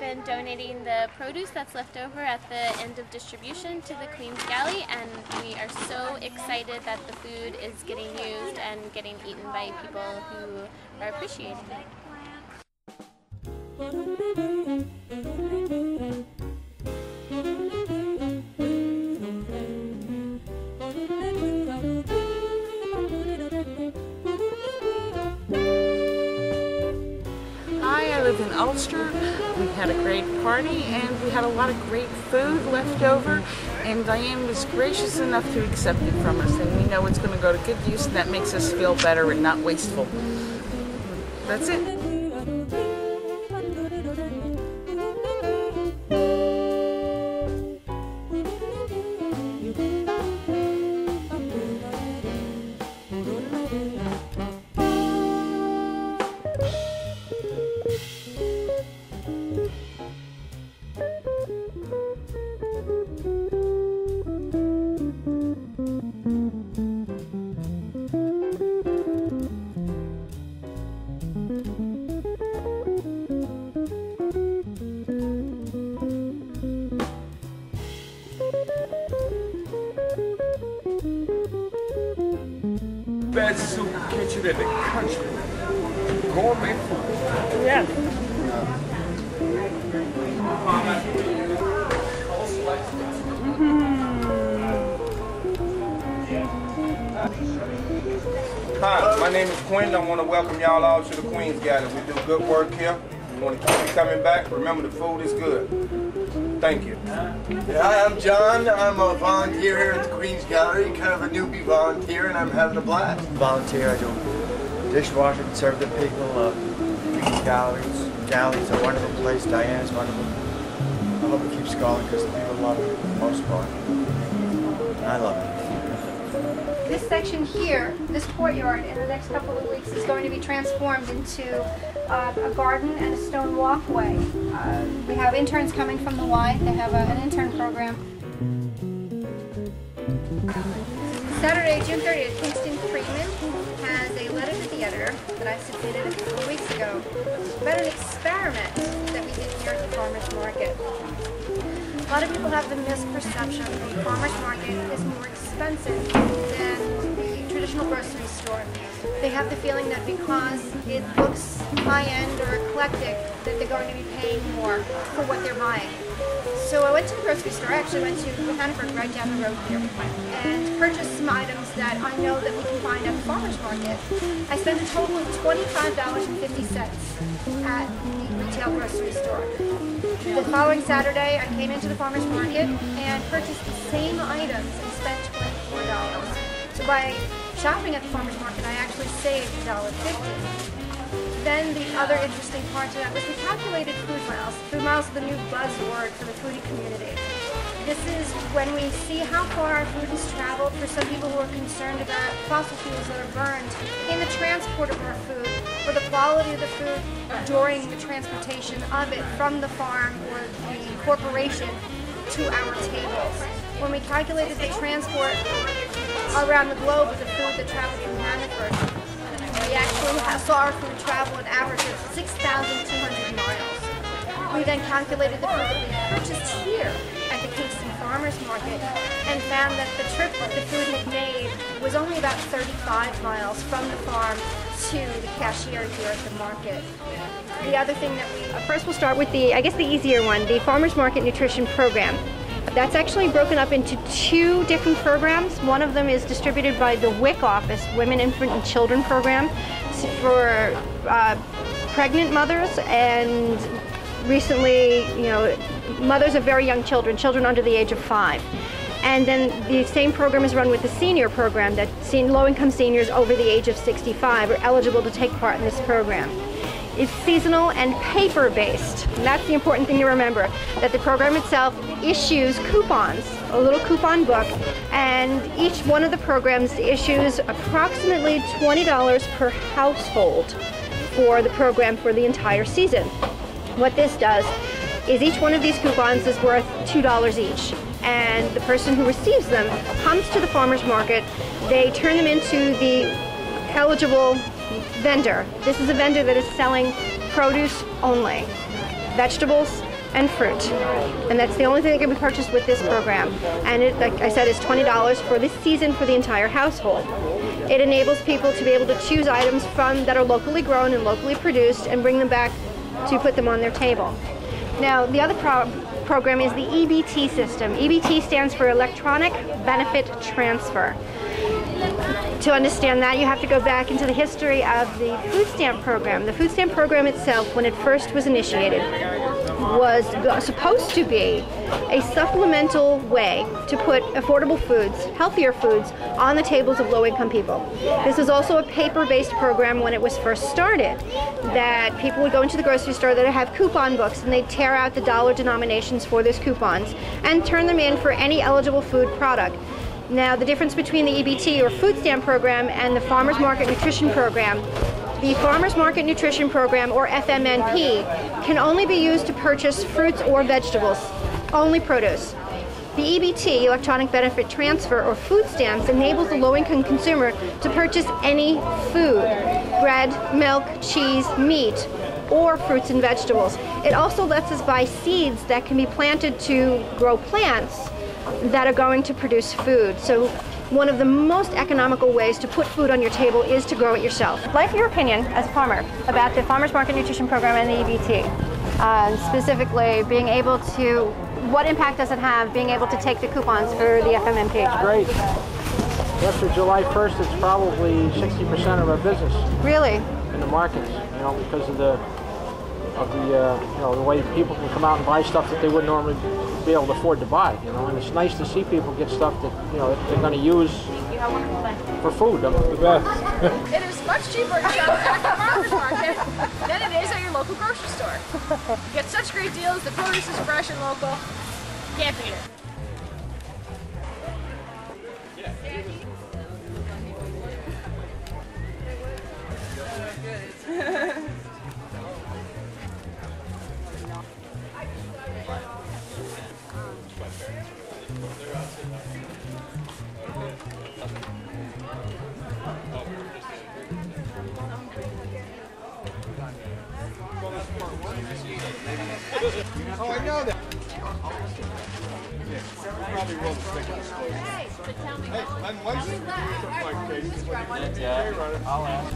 been donating the produce that's left over at the end of distribution to the Queen's Galley, and we are so excited that the food is getting used and getting eaten by people who are appreciating it. Hi, I live in Ulster. We had a great party and we had a lot of great food left over, and Diane was gracious enough to accept it from us, and we know it's going to go to good use, and that makes us feel better and not wasteful. That's it. Best soup kitchen in the country. Gourmet food. Yeah. Hi, my name is Quinn. I want to welcome y'all all to the Queen's Galley. We do good work here. We want to keep you coming back. Remember, the food is good. Thank you. Hi, I'm John. I'm a volunteer here at the Queen's Gallery, kind of a newbie volunteer, and I'm having a blast. Volunteer, I do dishwashing, serve the people. Queen's Galley's a wonderful place. Diane's wonderful. I hope it keeps going because the people love it for the most part. I love it. This section here, this courtyard, in the next couple of weeks is going to be transformed into a garden and a stone walkway. We have interns coming from the Y. They have an intern program. Saturday, June 30th, Kingston has a letter to the editor that I submitted a couple of weeks ago about an experiment that we did here at the farmer's market. A lot of people have the misperception that the farmer's market is more expensive than the traditional grocery store. They have the feeling that because it looks high-end or eclectic that they're going to be paying more for what they're buying. So I went to the grocery store. I actually went to Hannaford, right down the road here, and purchased some items that I know that we can find at the farmer's market. I spent a total of $25.50 at the retail grocery store. The following Saturday, I came into the farmer's market and purchased the same items and spent $24. So by shopping at the farmer's market, I actually saved $1.50. Then the other interesting part to that was the calculated food miles. Food miles are the new buzzword for the foodie community. This is when we see how far our food has traveled for some people who are concerned about fossil fuels that are burned in the transport of our food, or the quality of the food during the transportation of it from the farm or the corporation to our tables. When we calculated the transport around the globe of the food that traveled from Hannaford, we actually saw our food travel an average of 6,200 miles. We then calculated the food that we purchased here at the Kingston Farmers Market and found that the trip that the food had made was only about 35 miles from the farm to the cashier here at the market. The other thing that First we'll start with the easier one, the Farmers Market Nutrition Program. That's actually broken up into two different programs. One of them is distributed by the WIC office, Women, Infant, and Children Program, for pregnant mothers and recently, mothers of very young children, children under the age of 5. And then the same program is run with the senior program, that low-income seniors over the age of 65 are eligible to take part in this program. It's seasonal and paper-based. And that's the important thing to remember, that the program itself issues coupons, a little coupon book, and each one of the programs issues approximately $20 per household for the program for the entire season. What this does is each one of these coupons is worth $2 each, and the person who receives them comes to the farmer's market. They turn them into the eligible vendor. This is a vendor that is selling produce only, vegetables and fruit. And that's the only thing that can be purchased with this program. And it, like I said, is $20 for this season for the entire household. It enables people to be able to choose items that are locally grown and locally produced and bring them back to put them on their table. Now, the other program is the EBT system. EBT stands for Electronic Benefit Transfer. To understand that, you have to go back into the history of the food stamp program. The food stamp program itself, when it first was initiated, was supposed to be a supplemental way to put affordable foods, healthier foods, on the tables of low-income people. This was also a paper-based program when it was first started, that people would go into the grocery store that have coupon books and they'd tear out the dollar denominations for those coupons and turn them in for any eligible food product. Now, the difference between the EBT or food stamp program and the Farmers Market Nutrition Program, the Farmers Market Nutrition Program, or FMNP, can only be used to purchase fruits or vegetables, only produce. The EBT, Electronic Benefit Transfer, or food stamps, enables the low-income consumer to purchase any food, bread, milk, cheese, meat, or fruits and vegetables. It also lets us buy seeds that can be planted to grow plants that are going to produce food. So one of the most economical ways to put food on your table is to grow it yourself. I'd like your opinion as a farmer about the Farmers Market Nutrition Program and the EBT. Specifically, being able to, what impact does it have being able to take the coupons for the FMNP? It's great. After July 1st, it's probably 60% of our business. Really? In the markets, you know, because of the you know, the way people can come out and buy stuff that they wouldn't normally be able to afford to buy, you know, and it's nice to see people get stuff that, you know, they're going to use for food. The best. It is much cheaper to shop at the farmer's market than it is at your local grocery store. You get such great deals, the produce is fresh and local. Can't beat it. Oh, I know that. Probably will stick in the store. Hey, why don't you do something like cake? Yeah, I'll ask.